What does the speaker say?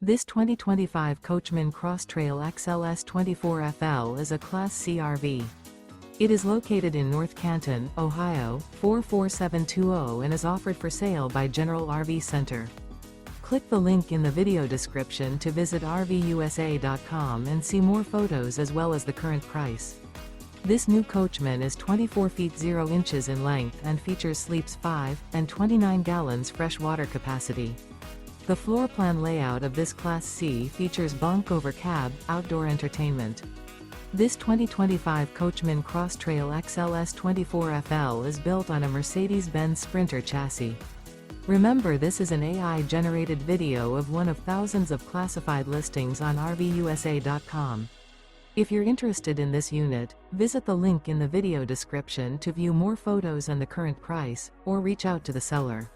This 2025 Coachmen Cross Trail XLS 24FL is a Class C RV. It is located in North Canton, Ohio, 44720 and is offered for sale by General RV Center. Click the link in the video description to visit RVUSA.com and see more photos as well as the current price. This new Coachmen is 24 feet 0 inches in length and features sleeps 5 and 29 gallons fresh water capacity. The floor plan layout of this Class C features bunk over cab, outdoor entertainment. This 2025 Coachmen Cross Trail XLS 24FL is built on a Mercedes-Benz Sprinter chassis. Remember, this is an AI-generated video of one of thousands of classified listings on RVUSA.com. If you're interested in this unit, visit the link in the video description to view more photos and the current price, or reach out to the seller.